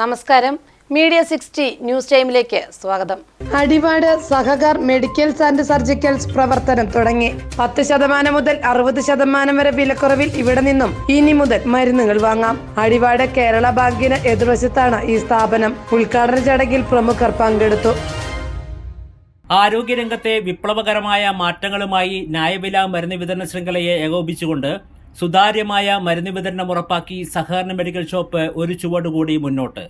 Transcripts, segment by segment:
നമസ്കാരം, media 60 news ടൈമിലേക്ക് സ്വാഗതം. Adivad Sahakar medicals and surgicals പ്രവർത്തനം തുടങ്ങി. 10% മുതൽ 60% വരെ വിലക്കുറവിൽ ഇവിടെ നിന്നും ഇനി മുതൽ മരുന്നുകൾ വാങ്ങാം. അടിവാട് കേരള ബാങ്കിന് എതിർവശത്താണ് ഈ സ്ഥാപനം. ഉദ്ഘാടന ചടങ്ങിൽ പ്രമുഖർ പങ്കെടുത്തു. ആരോഗ്യരംഗത്തെ വിപ്ലവകരമായ മാറ്റങ്ങളുമായി ന്യായവില മരുന്ന് വിതരണ ശൃംഖലയെ ഏകോപിപ്പിച്ചുകൊണ്ട് സുതാര്യമായ മരുന്ന് വിതരണം ഉറപ്പാക്കി സഹകരണ മെഡിക്കൽ ഷോപ്പ് ഒരു ചുവടുകൂടി മുന്നോട്ട്.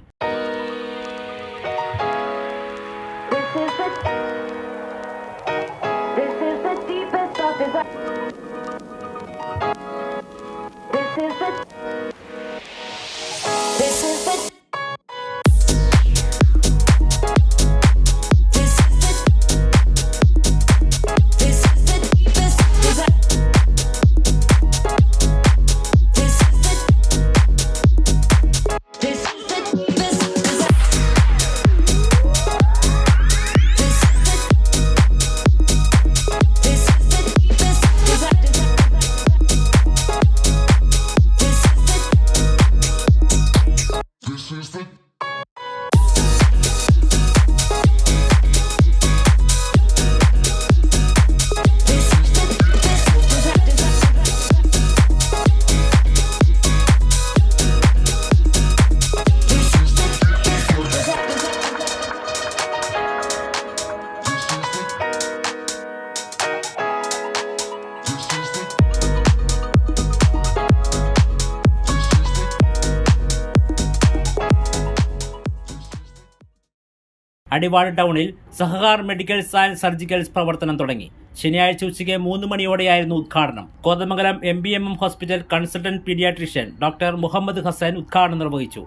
അടിവാട് ടൗണിൽ സഹകാർ മെഡിക്കൽസ് ആൻഡ് സർജിക്കൽസ് പ്രവർത്തനം തുടങ്ങി. ശനിയാഴ്ച ഉച്ചയ്ക്ക് 3 മണിയോടെയായിരുന്നു ഉദ്ഘാടനം. Kothamangalam MBMM hospital consultant paediatrician doctor Muhammad Hasan ഉദ്ഘാടനം നിർവഹിച്ചു.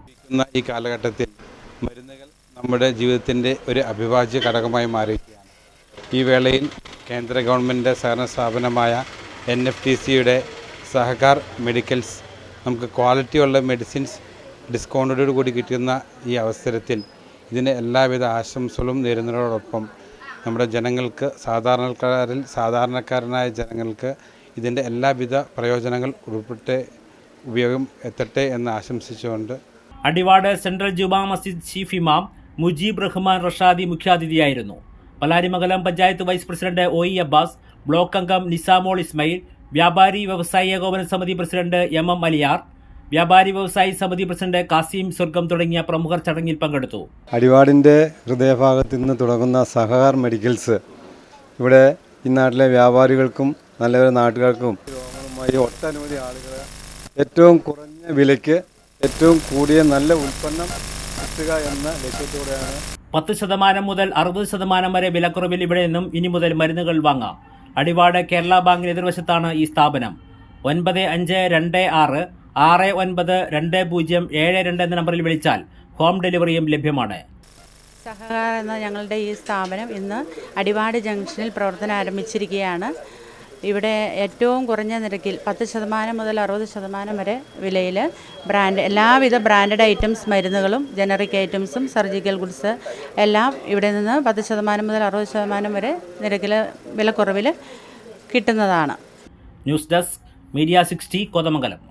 ഈ കാലഘട്ടത്തിൽ മരുന്നുകൾ നമ്മുടെ ജീവിതത്തിൻ്റെ ഒരു അവിഭാജ്യ ഘടകമായി മാറിയിരിക്കുകയാണ്. ഈ വേളയിൽ കേന്ദ്ര ഗവൺമെൻറ് സഹകരണ സ്ഥാപനമായ NFTCയുടെ സഹകാർ മെഡിക്കൽസ് നമുക്ക് ക്വാളിറ്റിയുള്ള മെഡിസിൻസ് ഡിസ്കൗണ്ടോടു കൂടി കിട്ടുന്ന ഈ അവസരത്തിൽ ഇതിന് എല്ലാവിധ ആശംസകളും നേരുന്നതോടൊപ്പം നമ്മുടെ ജനങ്ങൾക്ക് സാധാരണക്കാരനായ ജനങ്ങൾക്ക് ഇതിൻ്റെ എല്ലാവിധ പ്രയോജനങ്ങൾ ഉൾപ്പെട്ട് ഉപയോഗം എത്തട്ടെ എന്ന് ആശംസിച്ചുകൊണ്ട് അടിവാട് സെൻട്രൽ ജുമാ മസ്ജിദ് ചീഫ് ഇമാം മുജീബ് റഹ്മാൻ റഷാദി മുഖ്യാതിഥിയായിരുന്നു. Pallarimangalam panchayat vice president OE അബ്ബാസ്, ബ്ലോക്ക് അംഗം നിസാമോൾ ഇസ്മയിൽ, വ്യാപാരി വ്യവസായി ഏകോപന സമിതി പ്രസിഡന്റ് MM അലിയാർ, വ്യാപാരി വ്യവസായി സമിതി പ്രസിഡന്റ് കാസിം സ്വർഗം തുടങ്ങിയ പ്രമുഖർ ചടങ്ങിൽ പങ്കെടുത്തു. അടിവാടിൻ്റെ ഹൃദയഭാഗത്ത് നിന്ന് തുടങ്ങുന്ന സഹകാർ മെഡിക്കൽസ് ഇവിടെ ഈ നാട്ടിലെ വ്യാപാരികൾക്കും നല്ല നാട്ടുകാർക്കും രോഗങ്ങളുമായി ഒട്ടനവധി ആളുകളെ ഏറ്റവും കുറഞ്ഞ വിലയ്ക്ക് ഏറ്റവും കൂടിയ നല്ല ഉൽപ്പന്നം കിട്ടുക എന്ന ലക്ഷ്യത്തോടെയാണ് 10% മുതൽ 60% വരെ വിലക്കുറവിൽ ഇവിടെ നിന്നും ഇനി മുതൽ മരുന്നുകൾ വാങ്ങാം. അടിവാട് കേരള ബാങ്കിന് എതിർവശത്താണ് ഈ സ്ഥാപനം. 9526 692072 എന്ന നമ്പറിൽ വിളിച്ചാൽ ഹോം ഡെലിവറിയും ലഭ്യമാണ്. സഹകാർ എന്ന ഞങ്ങളുടെ ഈ സ്ഥാപനം ഇന്ന് അടിവാട് ജംഗ്ഷനിൽ പ്രവർത്തനം ആരംഭിച്ചിരിക്കുകയാണ്. ഇവിടെ ഏറ്റവും കുറഞ്ഞ നിരക്കിൽ 10% മുതൽ 60% വരെ വിലയിൽ എല്ലാവിധ ബ്രാൻഡഡ് ഐറ്റംസ് മരുന്നുകളും ജനറിക് ഐറ്റംസും സർജിക്കൽ ഗുഡ്സ് എല്ലാം ഇവിടെ നിന്ന് 10% മുതൽ 60% വരെ നിരക്കിൽ വിലക്കുറവിൽ കിട്ടുന്നതാണ്. News desk media 60 Kothamangalam.